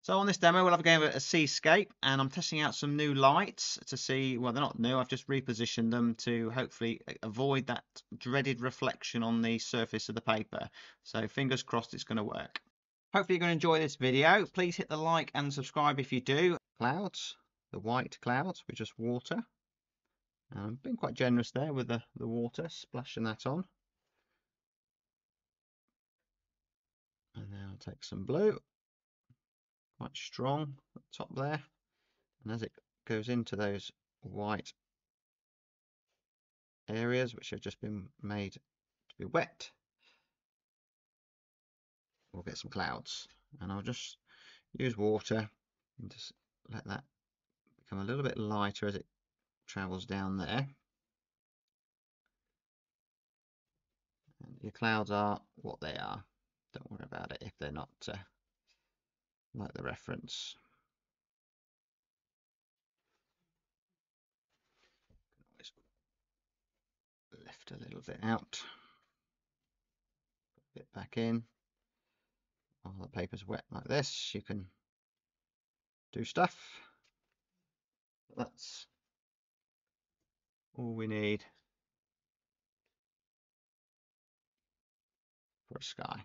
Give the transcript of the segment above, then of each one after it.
So on this demo, we'll have a game of a seascape, and I'm testing out some new lights to see, well, they're not new, I've just repositioned them to hopefully avoid that dreaded reflection on the surface of the paper. So fingers crossed it's going to work. Hopefully you're going to enjoy this video. Please hit the like and subscribe if you do. Clouds, the white clouds with just water. I've been quite generous there with the water, splashing that on. And now I'll take some blue. Quite strong at the top there, and as it goes into those white areas which have just been made to be wet, we'll get some clouds, and I'll just use water and just let that become a little bit lighter as it travels down there. And your clouds are what they are, don't worry about it if they're not like the reference. Always lift a little bit out, put a bit back in. While the paper's wet like this, you can do stuff. That's all we need for a sky.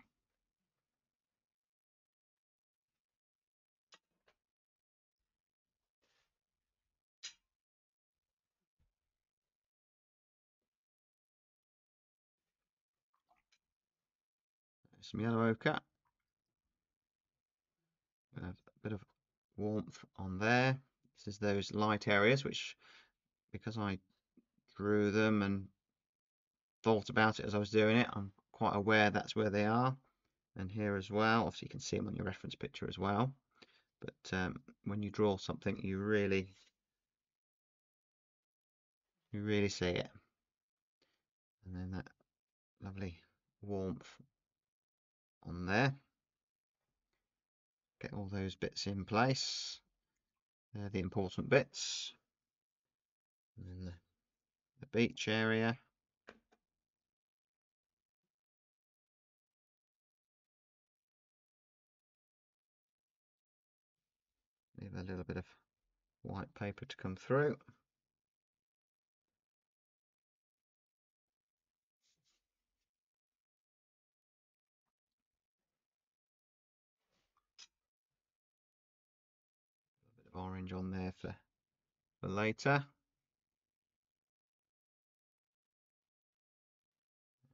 Some yellow ochre, a bit of warmth on there. This is those light areas which, because I drew them and thought about it as I was doing it, I'm quite aware that's where they are. And here as well, obviously you can see them on your reference picture as well, but when you draw something you really see it. And then that lovely warmth on there. Get all those bits in place. They're the important bits. And then the beach area. Leave a little bit of white paper to come through. A bit of orange on there for later.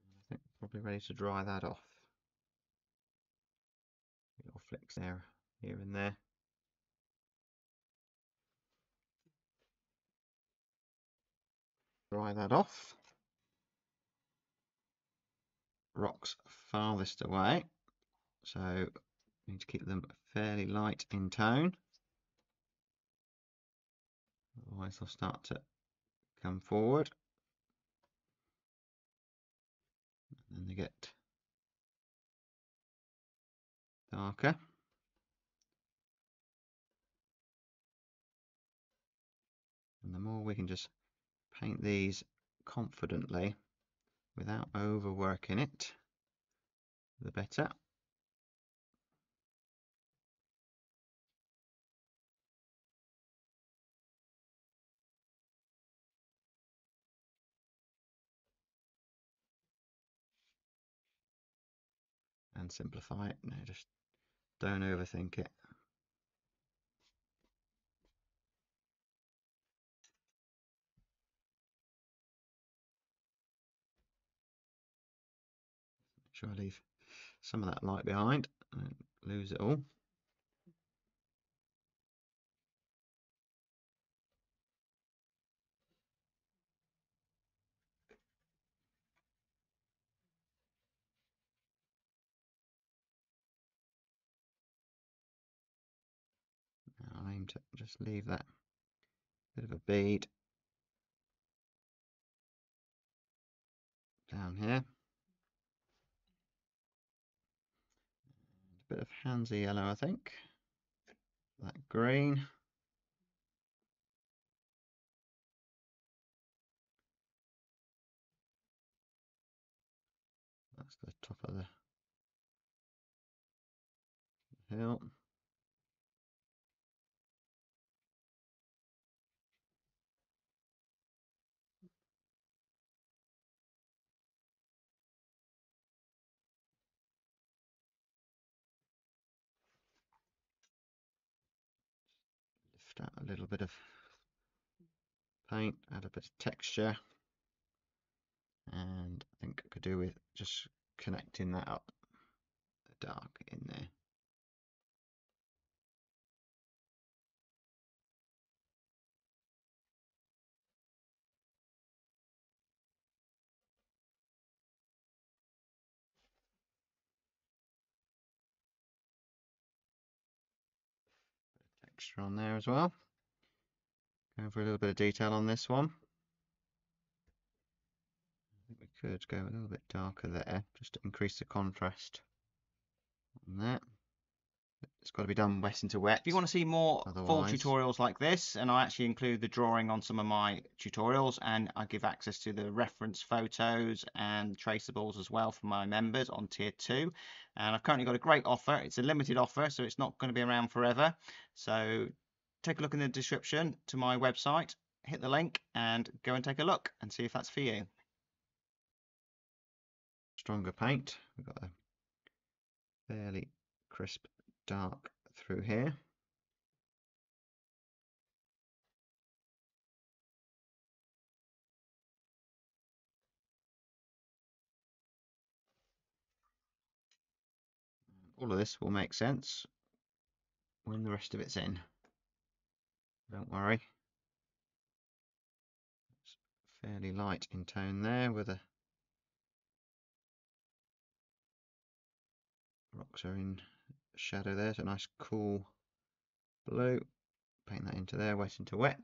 I think probably ready to dry that off. Little flicks there, here and there. Dry that off. Rocks farthest away, so we need to keep them fairly light in tone, otherwise they'll start to come forward and then they get darker. And the more we can just paint these confidently without overworking it, the better. And simplify it. No, just don't overthink it. Make sure I leave some of that light behind and lose it all. I aim to just leave that bit of a bead down here. A bit of handsy yellow, I think. That green. That's the top of the hill. Just add a little bit of paint, add a bit of texture, and I think I could do with just connecting that up, the dark in there. Texture on there as well. Going for a little bit of detail on this one. I think we could go a little bit darker there, just to increase the contrast on that. It's got to be done wet into wet. If you want to see more full tutorials like this, and I actually include the drawing on some of my tutorials, and I give access to the reference photos and traceables as well for my members on tier 2. And I've currently got a great offer. It's a limited offer, so it's not going to be around forever. So take a look in the description to my website, hit the link and go and take a look and see if that's for you. Stronger paint. We've got a fairly crisp dark through here. All of this will make sense when the rest of it's in. Don't worry. It's fairly light in tone there with the rocks are in shadow there. So a nice cool blue. Paint that into there, wet into wet.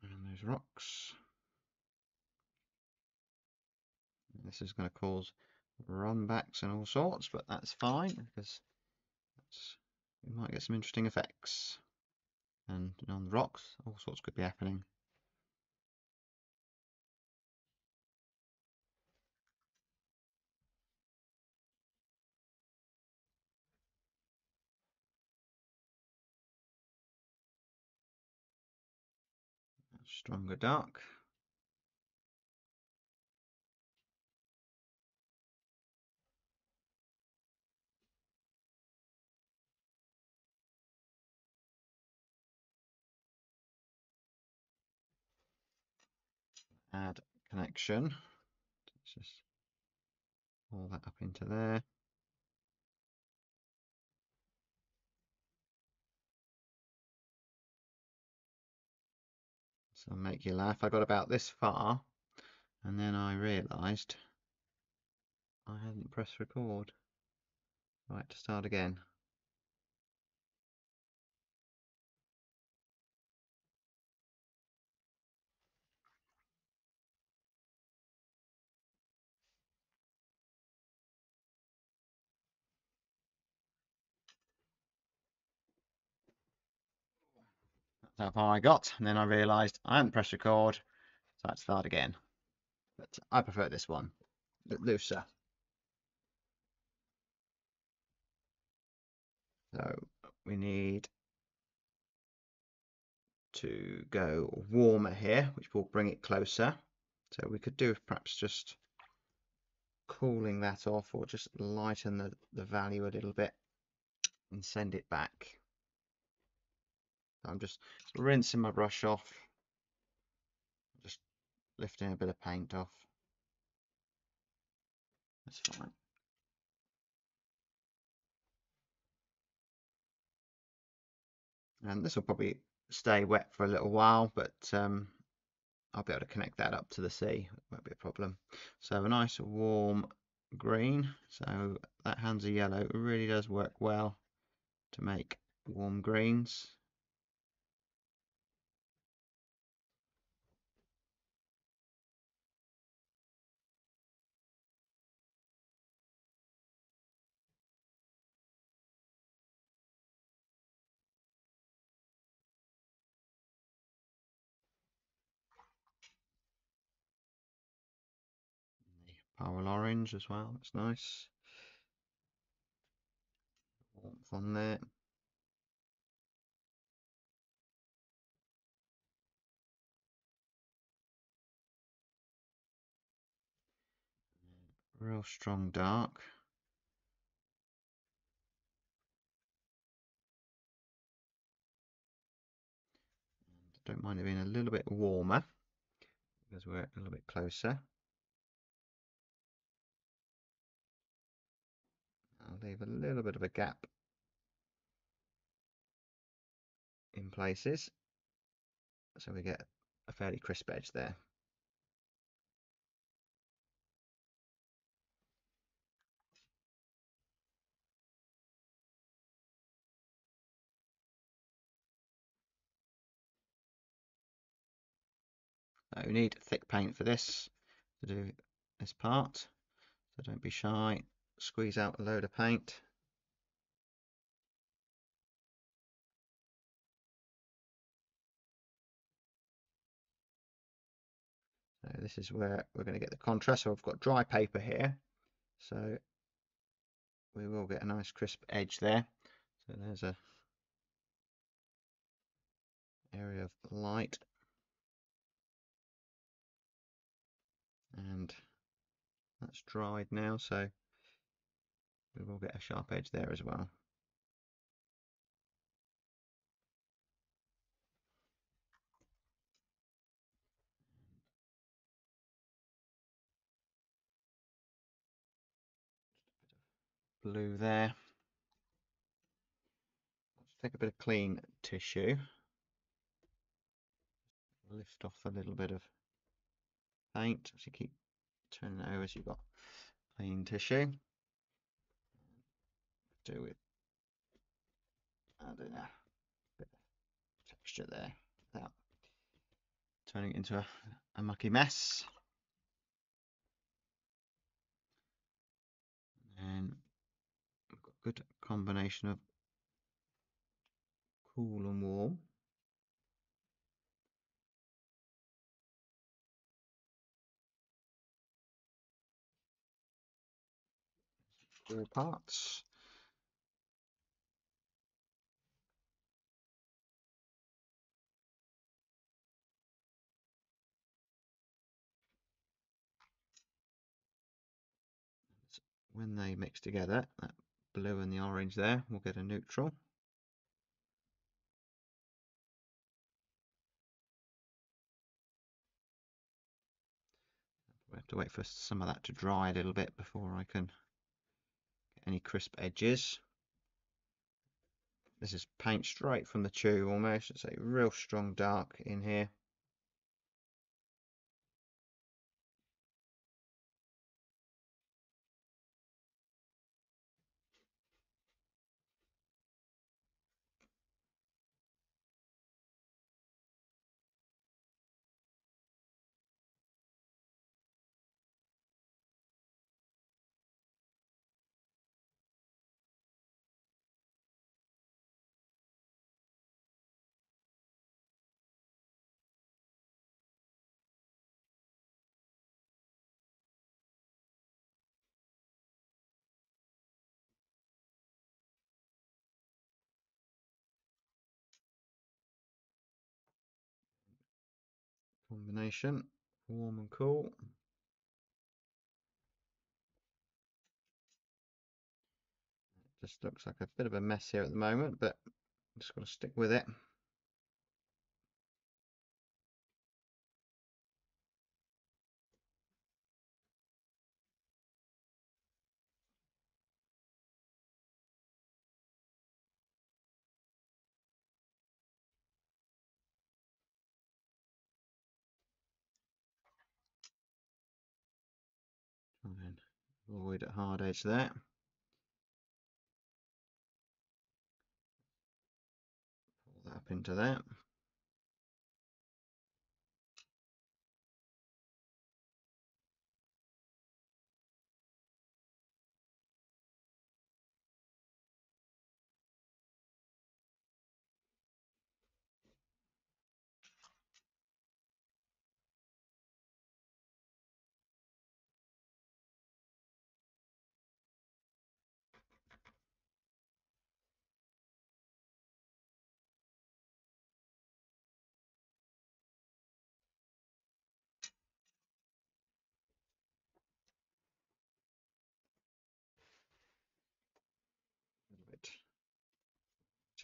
And those rocks. This is going to cause run backs and all sorts, but that's fine because we might get some interesting effects. And on the rocks, all sorts could be happening. Stronger dark. Add connection. Let's just pull that up into there. So make you laugh. I got about this far and then I realised I hadn't pressed record. Right, to start again. That's how far I got, and then I realised I hadn't pressed record, so I had to start again. But I prefer this one, a bit looser. So we need to go warmer here, which will bring it closer. So we could do perhaps just cooling that off, or just lighten the value a little bit and send it back. I'm just rinsing my brush off, just lifting a bit of paint off. That's fine. And this will probably stay wet for a little while, but I'll be able to connect that up to the sea. It won't be a problem. So a nice warm green. So that Hansa yellow really does work well to make warm greens. Purple orange as well, that's nice. Warmth on there. real strong dark. Don't mind it being a little bit warmer because we're a little bit closer. I'll leave a little bit of a gap in places so we get a fairly crisp edge there. We need thick paint for this to do this part, so don't be shy. Squeeze out a load of paint. So this is where we're going to get the contrast. So I've got dry paper here, so we will get a nice crisp edge there. So there's a area of light, and that's dried now, so we will get a sharp edge there as well. Blue there. Let's take a bit of clean tissue, lift off a little bit of paint as you keep turning it over as you've got clean tissue. Do it. Adding a bit of texture there without turning it into a mucky mess. And we've got a good combination of cool and warm. All parts. When they mix together, that blue and the orange there, we'll get a neutral. We have to wait for some of that to dry a little bit before I can get any crisp edges. This is paint straight from the tube almost. It's a real strong dark in here. Combination, warm and cool. It just looks like a bit of a mess here at the moment, but I'm just got to stick with it. And then avoid a hard edge there. Pull that up into that.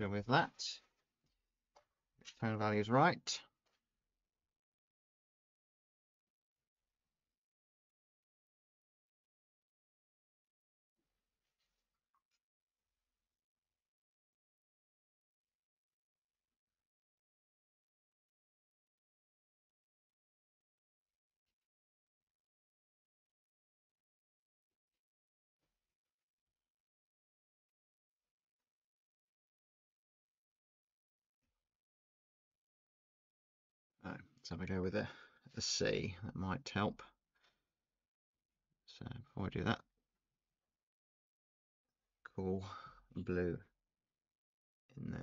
better with that. Tone value is right. So we go with a C, that might help. So before I do that, cool blue in there.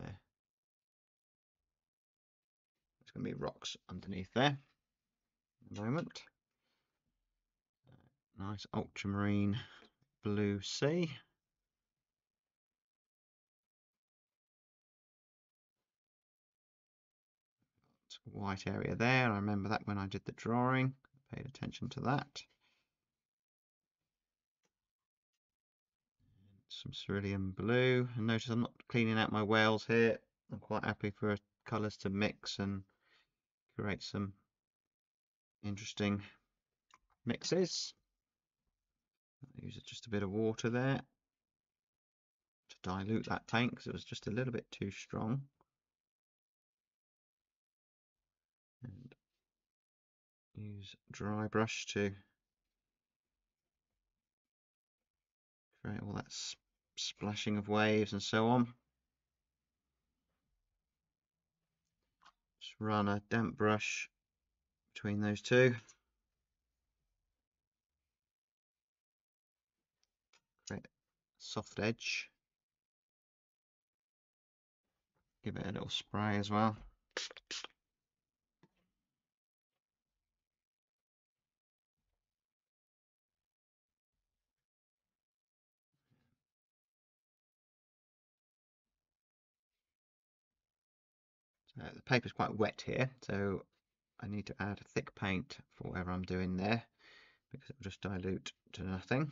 There's going to be rocks underneath there at the moment. Nice ultramarine blue sea. White area there. I remember that when I did the drawing. Paid attention to that. Some cerulean blue. And notice I'm not cleaning out my whales here. I'm quite happy for colours to mix and create some interesting mixes. Use just a bit of water there to dilute that paint because it was just a little bit too strong. And use dry brush to create all that splashing of waves and so on. Just run a damp brush between those two. Create a soft edge. Give it a little spray as well. The paper's quite wet here, so I need to add thick paint for whatever I'm doing there because it will just dilute to nothing.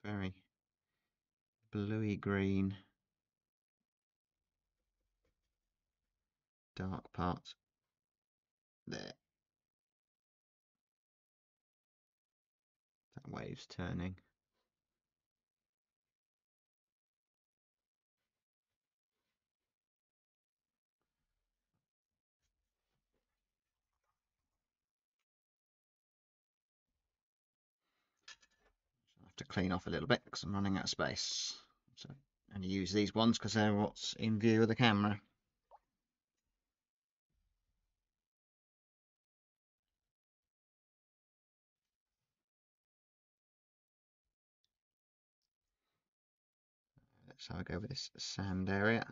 Very bluey green, dark parts there. That wave's turning. I have to clean off a little bit because I'm running out of space. So I only use these ones because they're what's in view of the camera. Let's have a go with this sand area.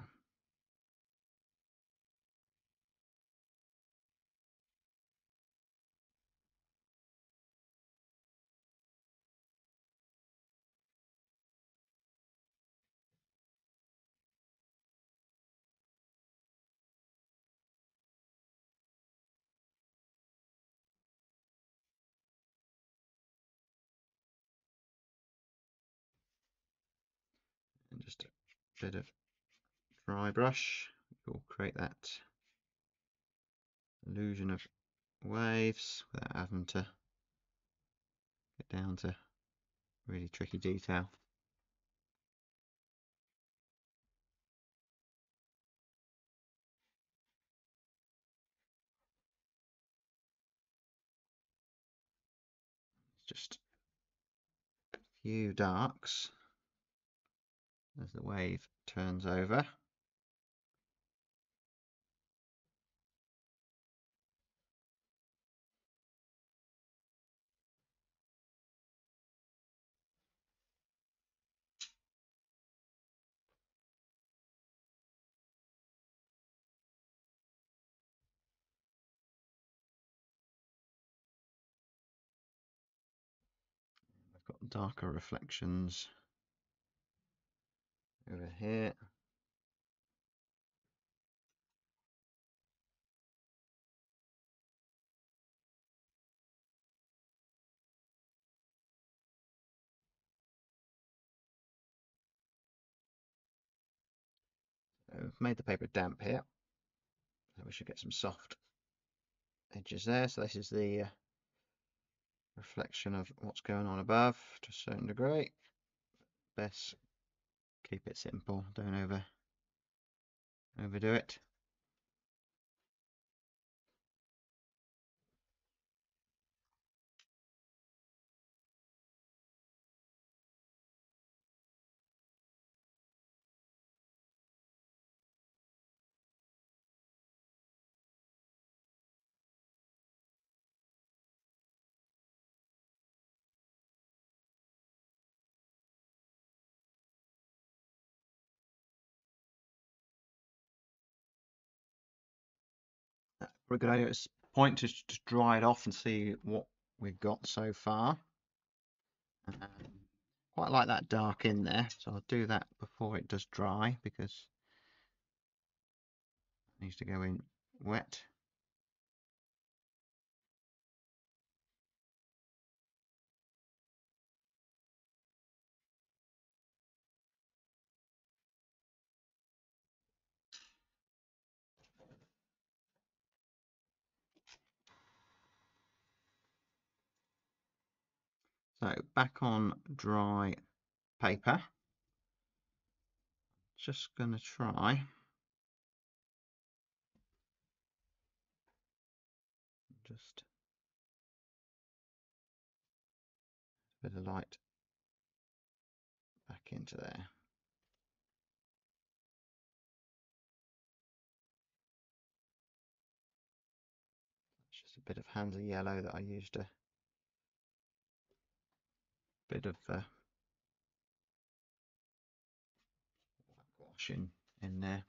And just a bit of dry brush will create that illusion of waves without having to get down to really tricky detail. It's just a few darks as the wave turns over. I've got darker reflections over here. I've made the paper damp here, so we should get some soft edges there. So this is the reflection of what's going on above to a certain degree. Best keep it simple, don't overdo it. A good idea at this point to just dry it off and see what we've got so far. Quite like that dark in there, so I'll do that before it does dry because it needs to go in wet. So back on dry paper, just going to try just a bit of light back into there. It's just a bit of Hansa yellow that I used a bit of wash in there.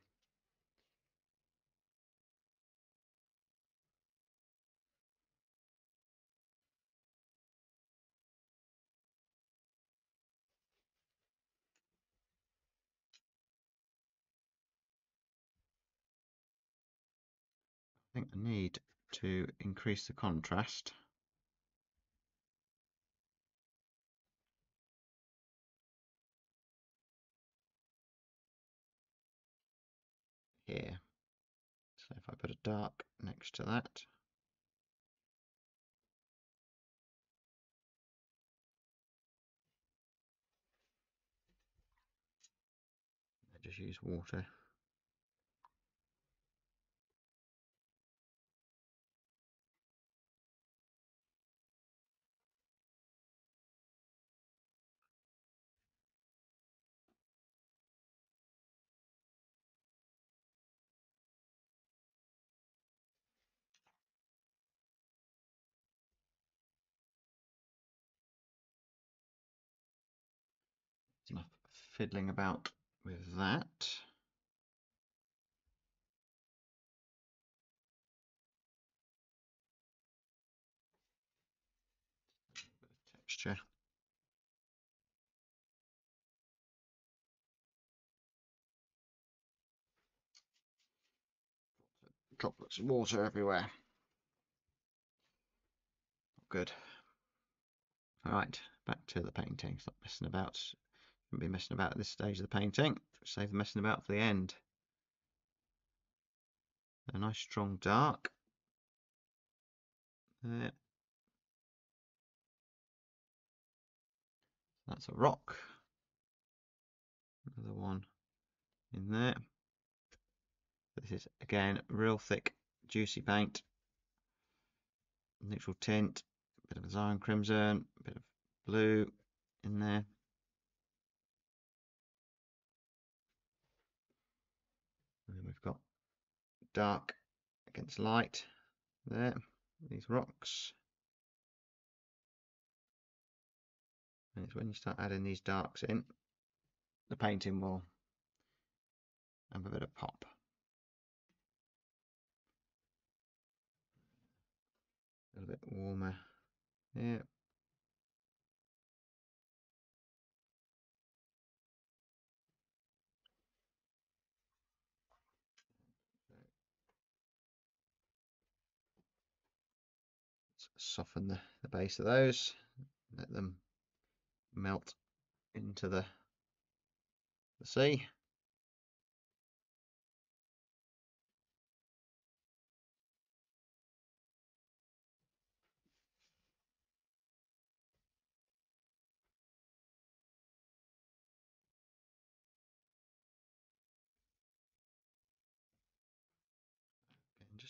I think I need to increase the contrast. Here. So if I put a dark next to that, I just use water. Enough fiddling about with that. Texture. Droplets of water everywhere. Good. All right, back to the painting. Stop messing about. Shouldn't be messing about at this stage of the painting. Save the messing about for the end. A nice strong dark. There. That's a rock. Another one in there. This is again real thick, juicy paint. Neutral tint, a bit of Zion Crimson, a bit of blue in there. And then we've got dark against light there, these rocks. And it's when you start adding these darks in, the painting will have a bit of pop. A little bit warmer here. Soften the base of those, let them melt into the sea.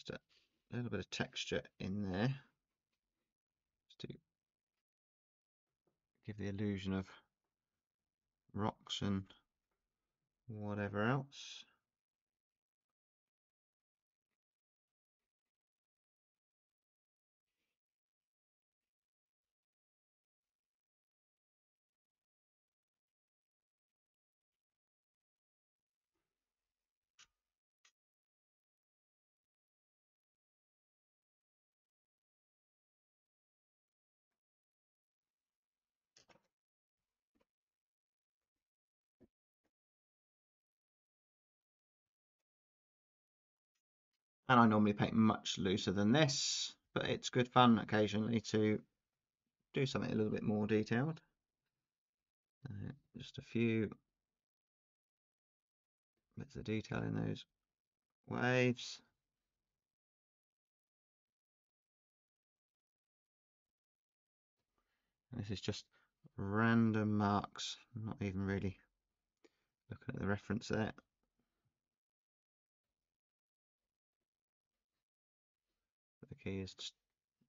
just a little bit of texture in there, just to give the illusion of rocks and whatever else. And I normally paint much looser than this, but it's good fun occasionally to do something a little bit more detailed. Just a few bits of detail in those waves. And this is just random marks, I'm not even really looking at the reference there. But the key is just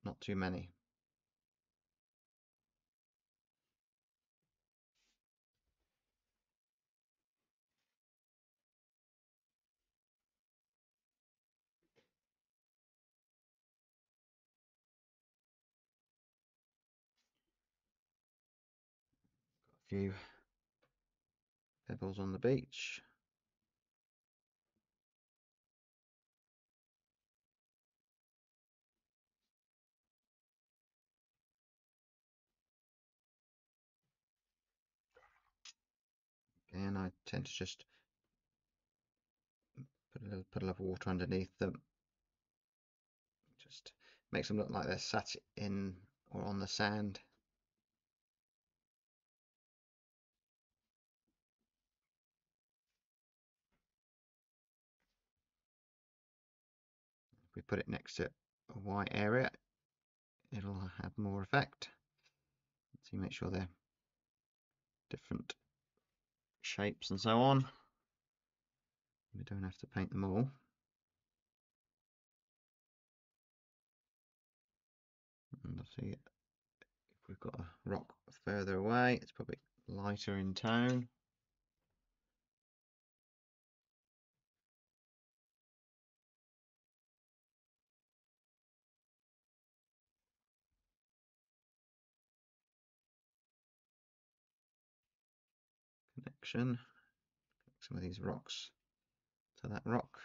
not too many. Got a few pebbles on the beach. And I tend to just put a little puddle of water underneath them. Just makes them look like they're sat in or on the sand. If we put it next to a white area, it'll have more effect. So you make sure they're different shapes and so on. We don't have to paint them all. And I see if we've got a rock further away, it's probably lighter in tone. Connection. Some of these rocks to that rock.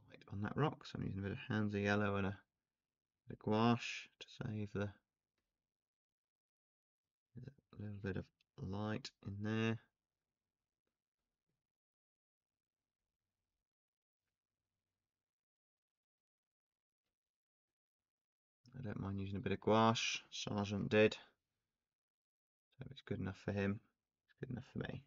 Light on that rock, so I'm using a bit of Hansa yellow and a bit of gouache to save a little bit of light in there. I don't mind using a bit of gouache. Sargent did, so it's good enough for him. It's good enough for me.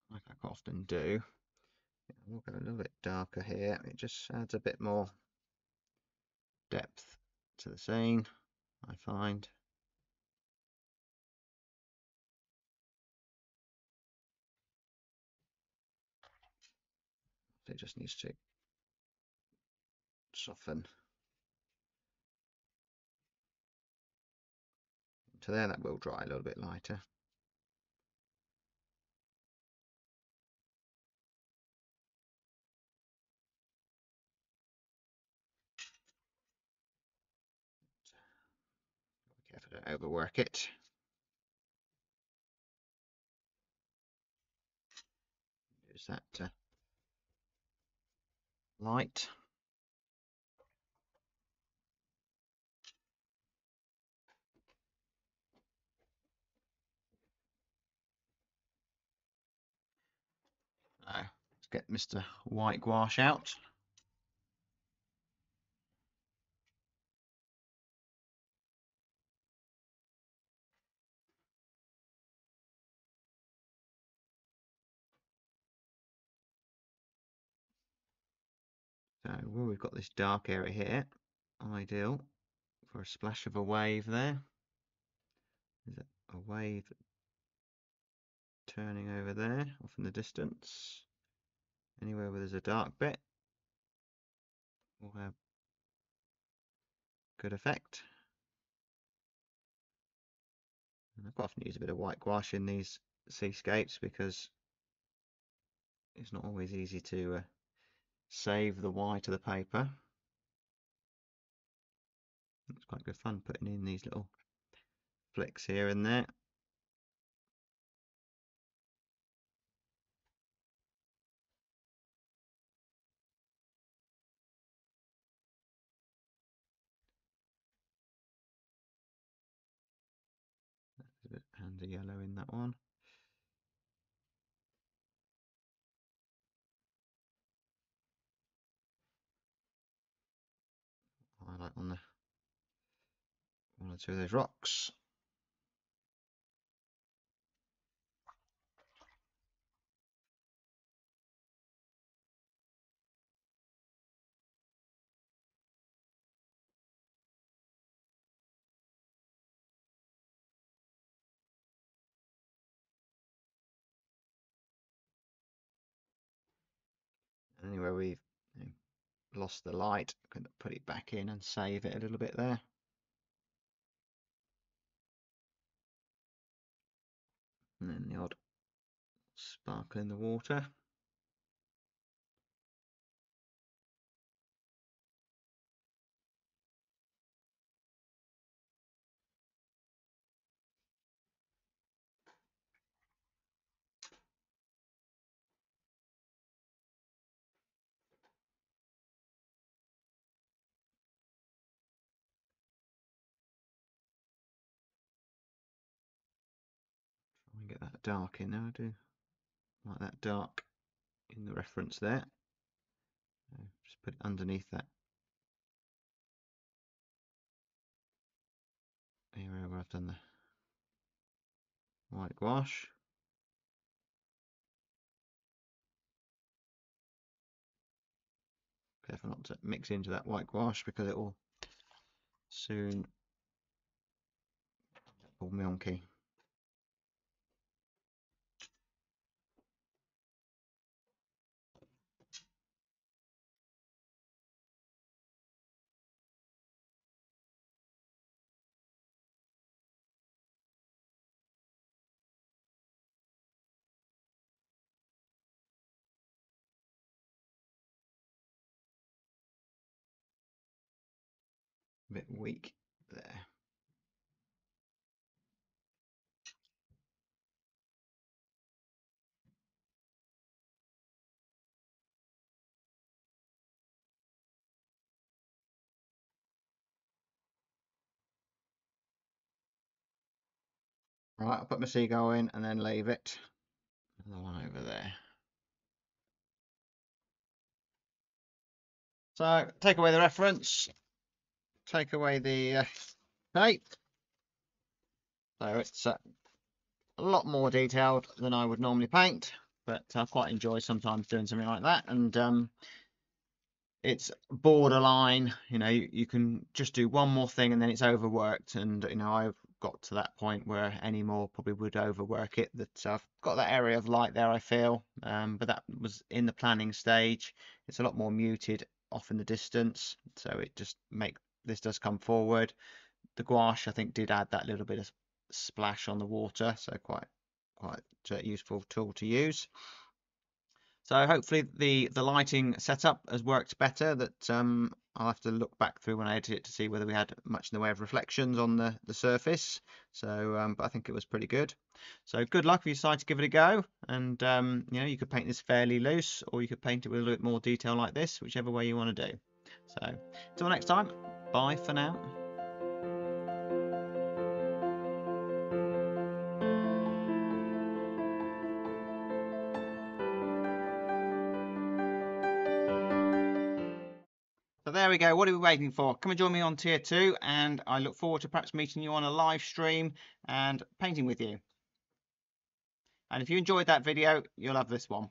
Like I often do. We'll go a little bit darker here. It just adds a bit more depth to the scene, I find. It just needs to soften to there. That will dry a little bit lighter. Be careful to overwork it. Use that light. Now, let's get Mr. White Gouache out. So where we've got this dark area here, ideal for a splash of a wave there. Is it a wave turning over there, off in the distance? Anywhere where there's a dark bit will have good effect. And I quite often use a bit of white gouache in these seascapes because it's not always easy to save the white of the paper. It's quite good fun putting in these little flicks here and there. There's a bit of hand of yellow in that one. Highlight on the one or two of those rocks. Anywhere we've lost the light, I can put it back in and save it a little bit there. And then the odd sparkle in the water. Try and get that dark in there. I do like that dark in the reference there. Just put it underneath that area where I've done the white gouache. Careful not to mix into that white gouache because it will soon all milky. A bit weak there. Right, I'll put my seagull in and then leave it. Another one over there. So take away the reference, take away the tape. So it's a lot more detailed than I would normally paint, but I quite enjoy sometimes doing something like that. And it's borderline, you can just do one more thing and then it's overworked. And I've got to that point where any more probably would overwork it. That I've got that area of light there, I feel, but that was in the planning stage. It's a lot more muted off in the distance, so it just this does come forward. The gouache, I think, did add that little bit of splash on the water, so quite useful tool to use. So hopefully the lighting setup has worked better. That I'll have to look back through when I edit it to see whether we had much in the way of reflections on the surface. So but I think it was pretty good. So good luck if you decide to give it a go. And you know, you could paint this fairly loose, or you could paint it with a little bit more detail like this, whichever way you want to do. So until next time, bye for now. So there we go. What are we waiting for? Come and join me on tier 2, and I look forward to perhaps meeting you on a live stream and painting with you. And if you enjoyed that video, you'll have this one.